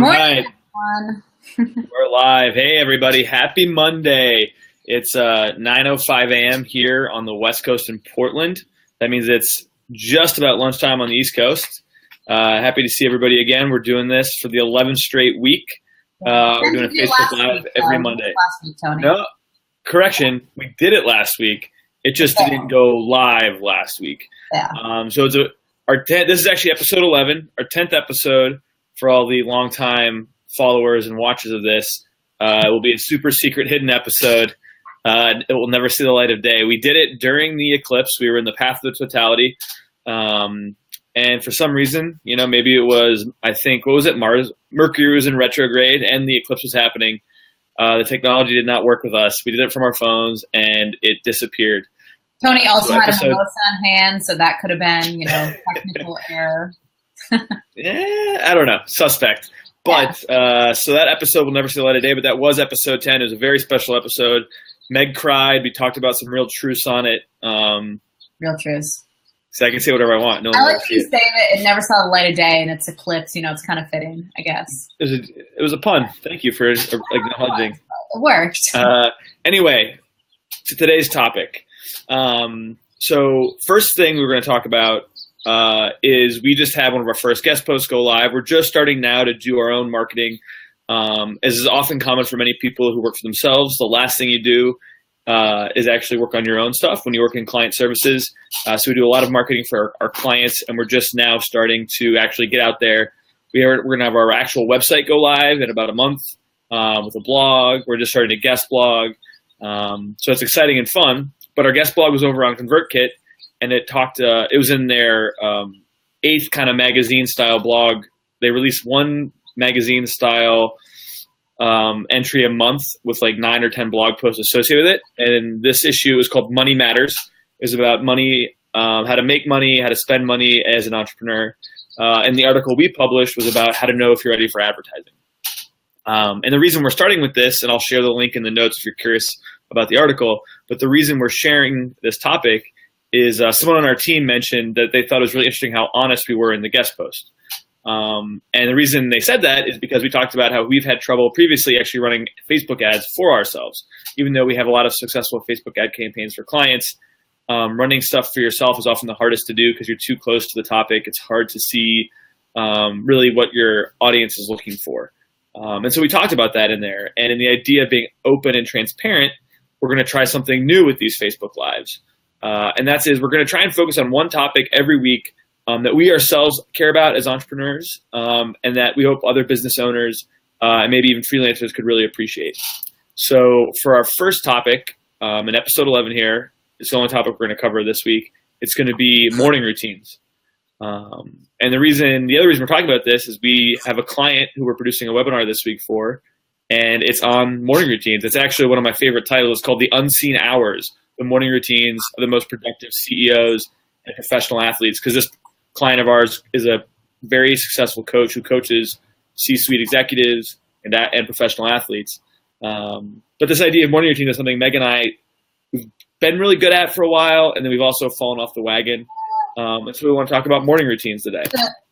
morning, right, everyone. we're live. Hey, everybody, happy Monday. It's 9:05 a.m. here on the West Coast in Portland. That means it's just about lunchtime on the East Coast. Happy to see everybody again. We're doing this for the 11th straight week. We're doing a Facebook Live every Monday. Last week, Tony. No, correction, we did it last week. It just didn't go live last week. Yeah. So it's this is actually episode 11, our 10th episode for all the longtime followers and watchers of this. It will be a super secret hidden episode. It will never see the light of day. We did it during the eclipse. We were in the path of the totality. And for some reason, maybe it was, I think, what was it? Mercury was in retrograde and the eclipse was happening. The technology did not work with us. We did it from our phones and it disappeared. Tony also had a mimosa on hand, so that could have been, technical error. I don't know. Suspect. But so that episode will never see the light of day, but that was episode 10. It was a very special episode. Meg cried. We talked about some real truths on it. Real truths. So I can say whatever I want. No one I will like see you it. saying it never saw the light of day and it's eclipse. It's kind of fitting, I guess. It was a pun. Thank you for acknowledging. It worked. Anyway, to today's topic. So first thing we're going to talk about is we just had one of our first guest posts go live. We're just starting now to do our own marketing. As is often common for many people who work for themselves, the last thing you do is actually work on your own stuff when you work in client services. So we do a lot of marketing for our clients, and we're just now starting to actually get out there. We're going to have our actual website go live in about a month with a blog. We're just starting a guest blog. So it's exciting and fun. But our guest blog was over on ConvertKit, and it was in their 8th kind of magazine-style blog. They released one magazine-style entry a month with like 9 or 10 blog posts associated with it. And this issue is called Money Matters. It's about money, how to make money, how to spend money as an entrepreneur. And the article we published was about how to know if you're ready for advertising. And the reason we're starting with this, and I'll share the link in the notes if you're curious about the article, but the reason we're sharing this topic is someone on our team mentioned that they thought it was really interesting how honest we were in the guest post. And the reason they said that is because we talked about how we've had trouble previously actually running Facebook ads for ourselves. Even though we have a lot of successful Facebook ad campaigns for clients, running stuff for yourself is often the hardest to do because you're too close to the topic. It's hard to see really what your audience is looking for. And so we talked about that in there. And in the idea of being open and transparent, we're going to try something new with these Facebook Lives. And that's we're going to try and focus on one topic every week that we ourselves care about as entrepreneurs, and that we hope other business owners and maybe even freelancers could really appreciate. So for our first topic, in episode 11 here, it's the only topic we're going to cover this week. It's going to be morning routines. And the other reason we're talking about this is we have a client who we're producing a webinar this week for, and it's on morning routines. It's actually one of my favorite titles. It's called The Unseen Hours, the morning routines of the most productive CEOs and professional athletes, because this client of ours is a very successful coach who coaches C-suite executives and professional athletes. But this idea of morning routine is something Meg and I have been really good at for a while, and then we've also fallen off the wagon. And so we want to talk about morning routines today.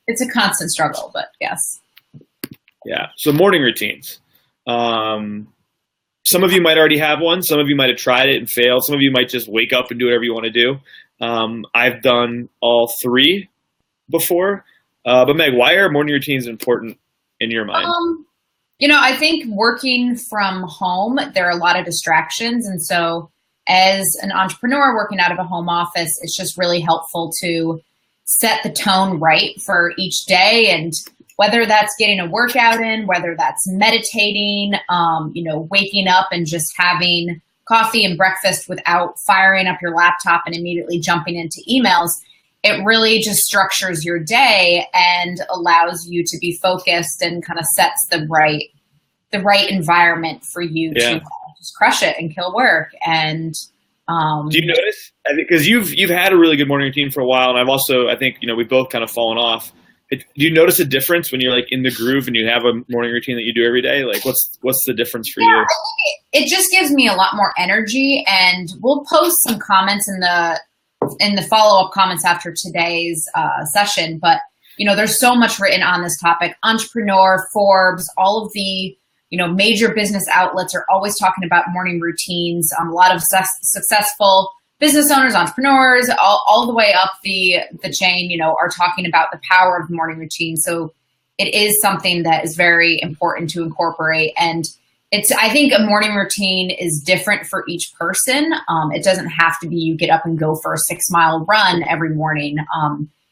It's a constant struggle, but yes. Yeah. So morning routines. Some of you might already have one. Some of you might have tried it and failed. Some of you might just wake up and do whatever you want to do. I've done all three before. But Meg, why are morning routines important in your mind? I think working from home, there are a lot of distractions. And so as an entrepreneur working out of a home office, it's just really helpful to set the tone right for each day. And whether that's getting a workout in, whether that's meditating, waking up and just having coffee and breakfast without firing up your laptop and immediately jumping into emails, it really just structures your day and allows you to be focused and kind of sets the right environment for you to just crush it and kill work. And do you notice? I think because you've had a really good morning routine for a while, and I've also, I think, we've both kind of fallen off. Do you notice a difference when you're like in the groove and you have a morning routine that you do every day? Like, what's the difference for you? I think it just gives me a lot more energy, and we'll post some comments in the follow-up comments after today's session. But there's so much written on this topic. Entrepreneur, Forbes, all of the, major business outlets are always talking about morning routines. A lot of successful business owners, entrepreneurs, all the way up the chain, are talking about the power of morning routine. So it is something that is very important to incorporate. And I think a morning routine is different for each person. It doesn't have to be you get up and go for a 6-mile run every morning.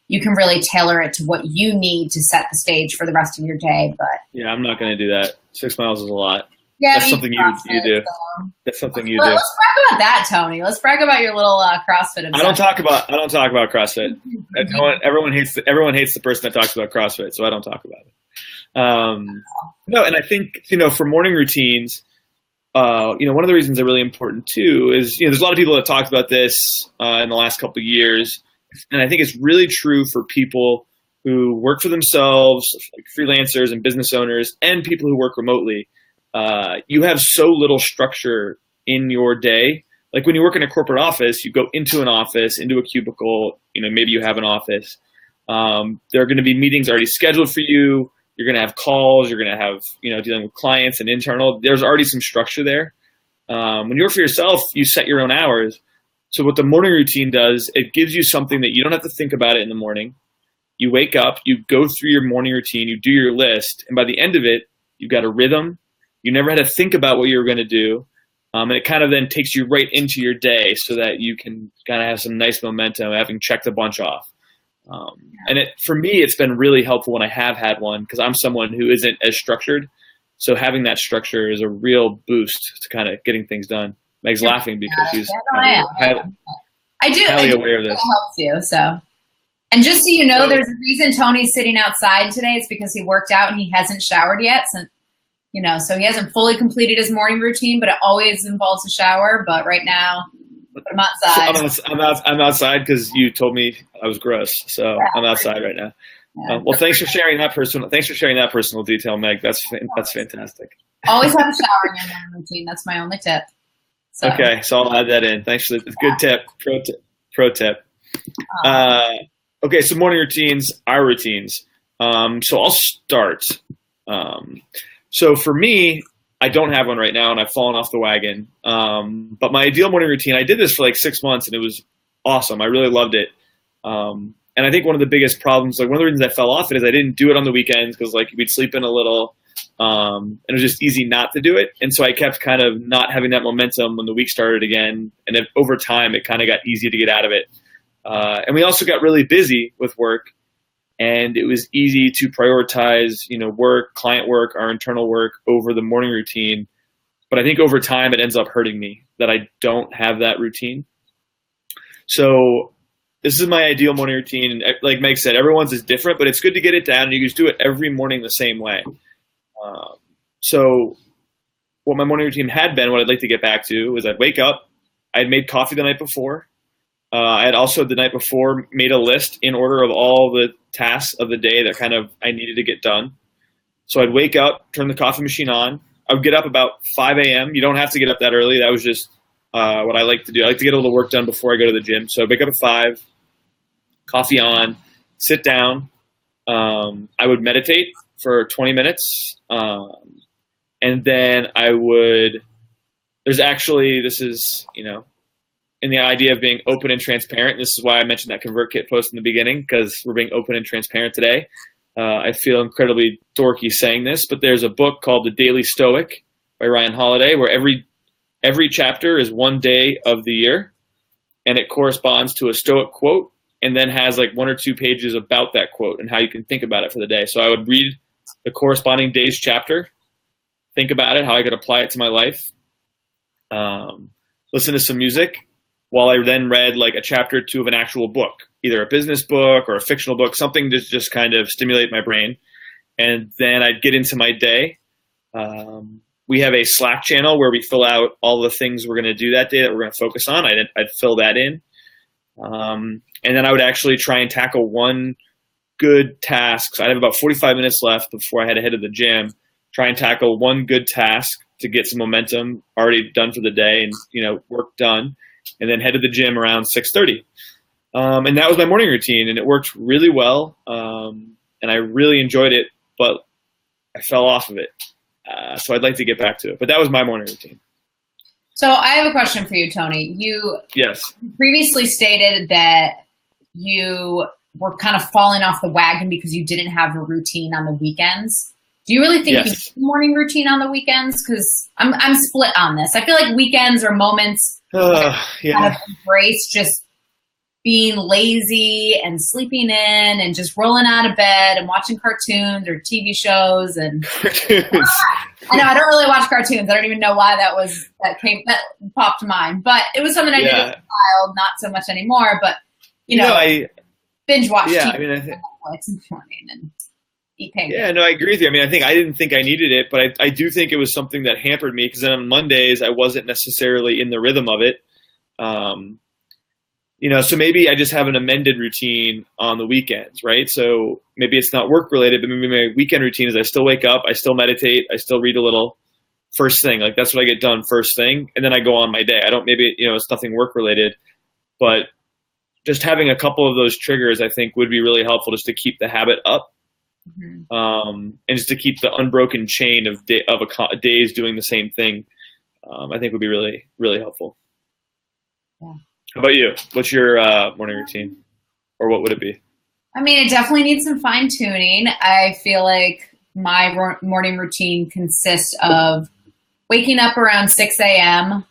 You can really tailor it to what you need to set the stage for the rest of your day. But yeah, I'm not going to do that. 6 miles is a lot. Yeah, that's something you do. So. That's something you do. Let's brag about that, Tony. Let's brag about your little CrossFit. I don't talk about CrossFit. Everyone hates the person that talks about CrossFit, so I don't talk about it. No, and I think for morning routines, one of the reasons they're really important too is there's a lot of people that talked about this in the last couple of years, and I think it's really true for people who work for themselves, like freelancers and business owners, and people who work remotely. You have so little structure in your day. Like when you work in a corporate office, you go into an office, into a cubicle, maybe you have an office. There are going to be meetings already scheduled for you. You're going to have calls. You're going to have, dealing with clients and internal. There's already some structure there. When you work for yourself, you set your own hours. So what the morning routine does, it gives you something that you don't have to think about it in the morning. You wake up, you go through your morning routine, you do your list, and by the end of it, you've got a rhythm. You never had to think about what you were going to do. And it kind of then takes you right into your day so that you can kind of have some nice momentum, having checked a bunch off. And for me, it's been really helpful when I have had one because I'm someone who isn't as structured. So having that structure is a real boost to kind of getting things done. Meg's laughing because she's highly aware of this. It helps you, so. And just so you know, there's a reason Tony's sitting outside today. It's because he worked out and he hasn't showered yet. So he hasn't fully completed his morning routine, but it always involves a shower. But right now, I'm outside. I'm outside because you told me I was gross. So I'm outside right now. Yeah. Well, thanks for sharing that personal detail, Meg. That's fantastic. Always have a shower in your morning routine. That's my only tip. So. Okay, so I'll add that in. Thanks for the good tip. Pro tip. Okay, so morning routines, our routines. So I'll start. So for me, I don't have one right now, and I've fallen off the wagon. But my ideal morning routine, I did this for like 6 months, and it was awesome. I really loved it. And I think one of the biggest problems, like one of the reasons I fell off it is I didn't do it on the weekends because like we'd sleep in a little, and it was just easy not to do it. And so I kept kind of not having that momentum when the week started again. And then over time, it kind of got easy to get out of it. And we also got really busy with work. And it was easy to prioritize, work, client work, our internal work over the morning routine. But I think over time, it ends up hurting me that I don't have that routine. So this is my ideal morning routine. And like Meg said, everyone's is different, but it's good to get it down. And you just do it every morning the same way. So what my morning routine had been, what I'd like to get back to, was I'd wake up. I'd made coffee the night before. I had also the night before made a list in order of all the tasks of the day that kind of I needed to get done. So I'd wake up, turn the coffee machine on. I would get up about 5 a.m. You don't have to get up that early. That was just what I like to do. I like to get a little work done before I go to the gym. So I'd wake up at 5, coffee on, sit down. I would meditate for 20 minutes. And then this is, in the idea of being open and transparent. This is why I mentioned that ConvertKit post in the beginning, because we're being open and transparent today. I feel incredibly dorky saying this, but there's a book called The Daily Stoic by Ryan Holiday, where every chapter is one day of the year, and it corresponds to a Stoic quote, and then has like 1 or 2 pages about that quote and how you can think about it for the day. So I would read the corresponding day's chapter, think about it, how I could apply it to my life, listen to some music, while I then read like a chapter or 2 of an actual book, either a business book or a fictional book, something to just kind of stimulate my brain. And then I'd get into my day. We have a Slack channel where we fill out all the things we're going to do that day that we're going to focus on. I'd fill that in. And then I would actually try and tackle one good task. So I'd have about 45 minutes left before I had to head to the gym, try and tackle one good task to get some momentum already done for the day and, work done. And then head to the gym around 6:30. And that was my morning routine, and it worked really well. and I really enjoyed it, but I fell off of it. So I'd like to get back to it. But that was my morning routine. So I have a question for you, Tony. You Yes. previously stated that you were kind of falling off the wagon because you didn't have a routine on the weekends. Do you really think you need a morning routine on the weekends? Because I'm split on this. I feel like weekends are moments kind of embrace just being lazy and sleeping in and just rolling out of bed and watching cartoons or TV shows. And I know I don't really watch cartoons. I don't even know why that popped to mind. But it was something I did as a child, not so much anymore. But I binge watch TV on Netflix in the morning and eat pancakes. Yeah, no, I agree with you. I mean, I didn't think I needed it, but I do think it was something that hampered me because then on Mondays I wasn't necessarily in the rhythm of it. So maybe I just have an amended routine on the weekends, right? So maybe it's not work related, but maybe my weekend routine is I still wake up, I still meditate, I still read a little first thing. Like that's what I get done first thing. And then I go on my day. It's nothing work related, but just having a couple of those triggers, I think would be really helpful just to keep the habit up. Mm-hmm. And just to keep the unbroken chain of days doing the same thing, I think would be really, really helpful. Yeah. How about you? What's your morning routine, or what would it be? I mean, it definitely needs some fine tuning. I feel like my morning routine consists of waking up around 6 a.m.,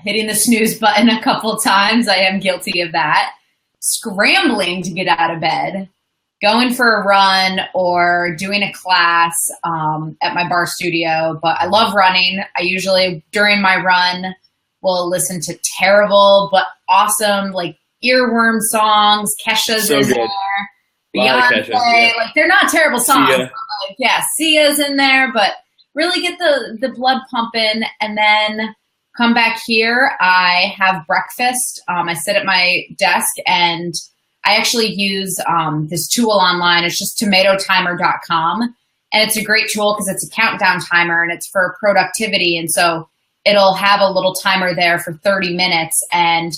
hitting the snooze button a couple times. I am guilty of that. Scrambling to get out of bed, going for a run or doing a class at my bar studio. But I love running. I usually, during my run, will listen to terrible but awesome like earworm songs. Kesha's so in good. there. Beyonce. Like they're not terrible songs. Sia. Sia's in there, but really get the blood pumping and then come back here. I have breakfast. I sit at my desk and I actually use this tool online. It's just tomatotimer.com. And it's a great tool because it's a countdown timer and it's for productivity. And so it'll have a little timer there for 30 minutes. And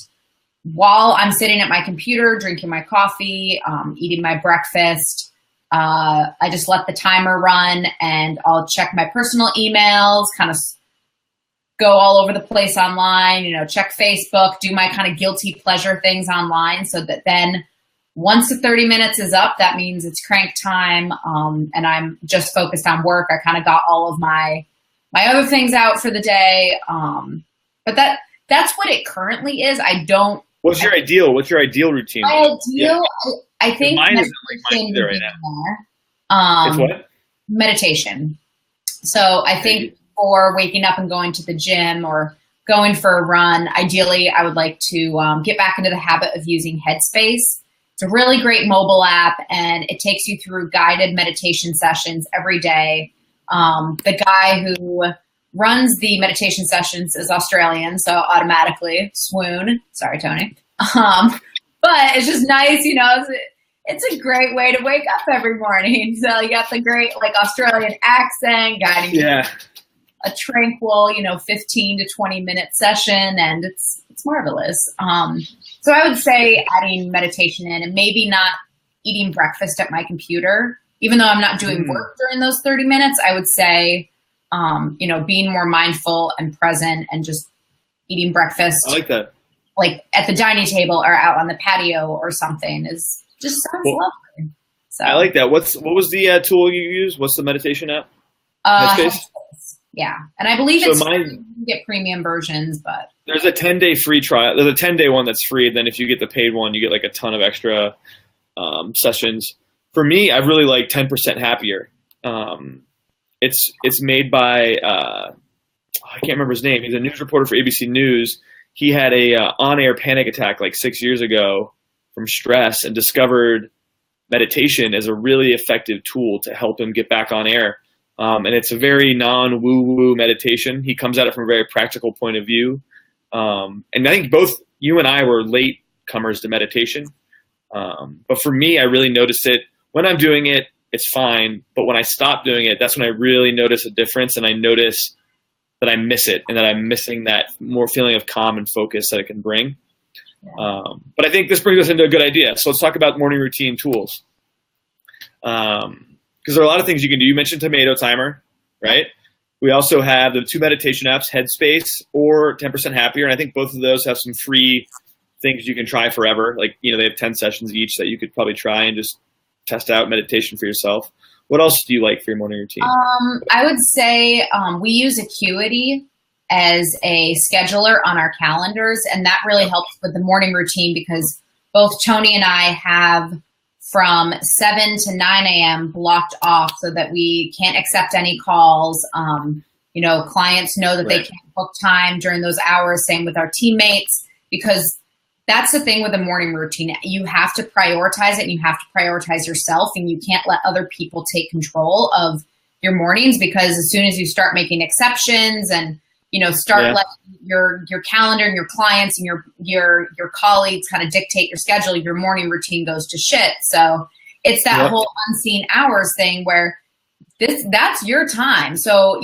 while I'm sitting at my computer, drinking my coffee, eating my breakfast, I just let the timer run and I'll check my personal emails, kind of go all over the place online, check Facebook, do my kind of guilty pleasure things online so that then once the 30 minutes is up, that means it's crank time and I'm just focused on work. I kind of got all of my other things out for the day. But that's what it currently is. What's your ideal? What's your ideal routine? My ideal, yeah. I think mine isn't like mine either right now. It's what? Meditation. So I think for waking up and going to the gym or going for a run, ideally I would like to get back into the habit of using Headspace. It's a really great mobile app and it takes you through guided meditation sessions every day. The guy who runs the meditation sessions is Australian, so automatically swoon. Sorry, Tony. But it's just nice, it's a great way to wake up every morning. So you got the great Australian accent guiding you. A tranquil, 15 to 20 minute session, and it's marvelous. So I would say adding meditation in and maybe not eating breakfast at my computer. Even though I'm not doing work during those 30 minutes, I would say, being more mindful and present and just eating breakfast. I like that. Like at the dining table or out on the patio or something is just sounds lovely. So I like that. What was the tool you use? What's the meditation app? Headspace. Yeah. And I believe you can get premium versions, but there's a 10-day free trial. There's a 10-day one that's free. Then if you get the paid one, you get like a ton of extra sessions. For me, I really like 10% Happier. It's made by I can't remember his name. He's a news reporter for ABC News. He had a on-air panic attack like 6 years ago from stress and discovered meditation as a really effective tool to help him get back on air. And it's a very non-woo-woo meditation. He comes at it from a very practical point of view. And I think both you and I were late comers to meditation. But for me, I really noticed it. When I'm doing it, it's fine. But when I stop doing it, that's when I really notice a difference. And I notice that I miss it and that I'm missing that more feeling of calm and focus that it can bring. Yeah. But I think this brings us into a good idea. So let's talk about morning routine tools. Because there are a lot of things you can do. You mentioned Tomato Timer, right? We also have the 2 meditation apps, Headspace or 10% Happier. And I think both of those have some free things you can try forever. Like, they have 10 sessions each that you could probably try and just test out meditation for yourself. What else do you like for your morning routine? I would say we use Acuity as a scheduler on our calendars, and that really helps with the morning routine because both Tony and I have from 7 to 9 a.m. blocked off so that we can't accept any calls. Clients know that they can't book time during those hours, same with our teammates, because that's the thing with the morning routine. You have to prioritize it and you have to prioritize yourself, and you can't let other people take control of your mornings, because as soon as you start making exceptions and letting your calendar and your clients and your colleagues kind of dictate your schedule, your morning routine goes to shit. So it's that whole unseen hours thing where that's your time. So,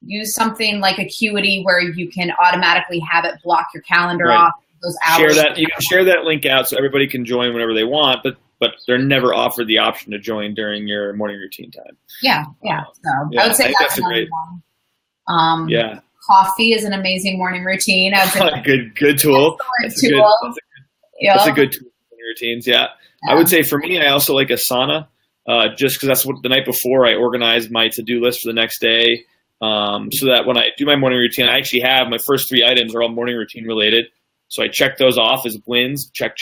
use something like Acuity where you can automatically have it block your calendar off those hours. You can share that link out so everybody can join whenever they want, but they're never offered the option to join during your morning routine time. Yeah. So I would say that's a great one. Coffee is an amazing morning routine. I would say good tool. That's a good tool for morning routines. Yeah. I would say for me, I also like Asana, just because that's what the night before I organize my to-do list for the next day. So that when I do my morning routine, I actually have my first 3 items are all morning routine related. So I check those off as wins, check.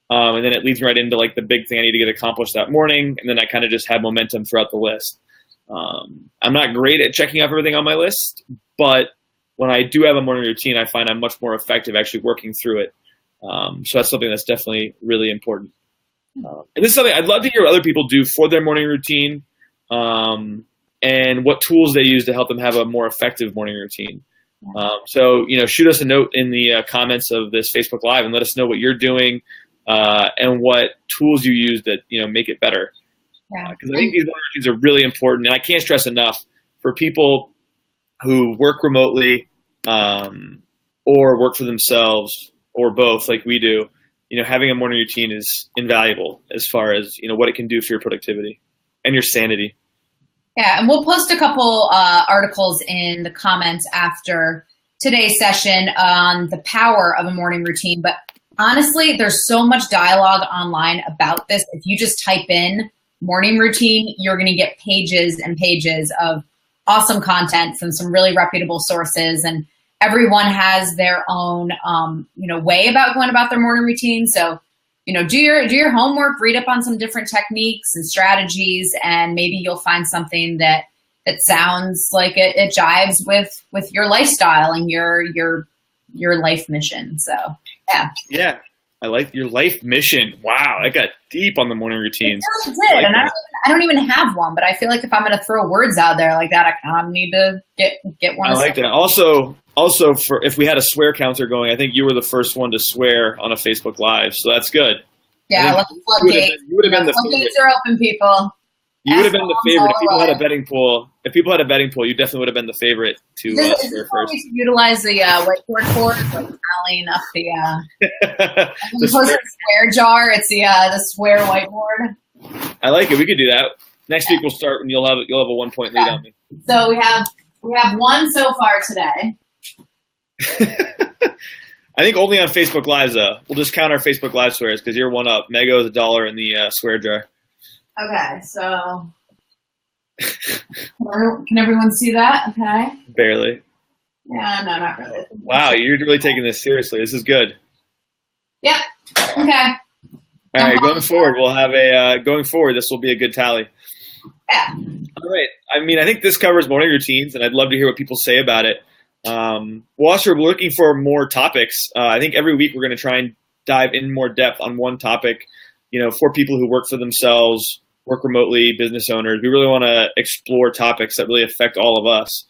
And then it leads me right into like the big thing I need to get accomplished that morning. And then I kind of just have momentum throughout the list. I'm not great at checking off everything on my list, but when I do have a morning routine, I find I'm much more effective actually working through it. So that's something that's definitely really important. And this is something I'd love to hear what other people do for their morning routine, and what tools they use to help them have a more effective morning routine. So, shoot us a note in the comments of this Facebook Live and let us know what you're doing and what tools you use that, make it better. Because I think these morning routines are really important. And I can't stress enough for people who work remotely or work for themselves or both like we do, having a morning routine is invaluable as far as, what it can do for your productivity and your sanity. Yeah, and we'll post a couple articles in the comments after today's session on the power of a morning routine. But honestly, there's so much dialogue online about this. If you just type in morning routine, you're going to get pages and pages of awesome content from some really reputable sources. And everyone has their own, way about going about their morning routine. So, do your homework, read up on some different techniques and strategies, and maybe you'll find something that sounds like it jives with your lifestyle and your life mission. So, yeah. Yeah. I like your life mission. Wow. I got deep on the morning routines. It really did. And I don't even have one, but I feel like if I'm going to throw words out there like that, I kind of need to get one. I like that. Also, for if we had a swear counter going, I think you were the first one to swear on a Facebook Live, so that's good. Yeah, let the floodgates. You would have been the floodgates are open, people. You would have been the favorite if people had a betting pool. If people had a betting pool, you definitely would have been the favorite to swear first. We should utilize the whiteboard for tallying up the swear jar. It's the swear whiteboard. I like it. We could do that. Next week we'll start, and you'll have a 1-point lead on me. So we have one so far today. I think only on Facebook Lives, though. We'll just count our Facebook Live swears because you're one up. Mego is $1 in the swear jar. Okay, so can everyone see that? Okay. Barely. Yeah, no, not really. Wow, you're really taking this seriously. This is good. Yep. Okay. All right, going forward, this will be a good tally. Yeah. All right. I mean, I think this covers morning routines, and I'd love to hear what people say about it. We're also looking for more topics. I think every week we're going to try and dive in more depth on one topic, for people who work for themselves, work remotely, business owners. We really want to explore topics that really affect all of us.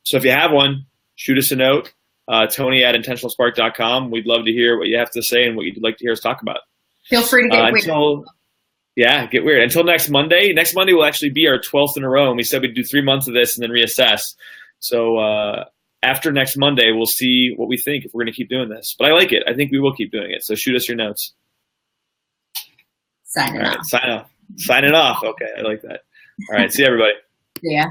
So if you have one, shoot us a note, Tony@intentionalspark.com. We'd love to hear what you have to say and what you'd like to hear us talk about. Feel free to get weird. Yeah, get weird. Until next Monday. Next Monday will actually be our 12th in a row, and we said we'd do 3 months of this and then reassess. So after next Monday, we'll see what we think if we're going to keep doing this. But I like it. I think we will keep doing it. So shoot us your notes. Signing All right, off. signing off. Okay, I like that. All right, see you, everybody. Yeah.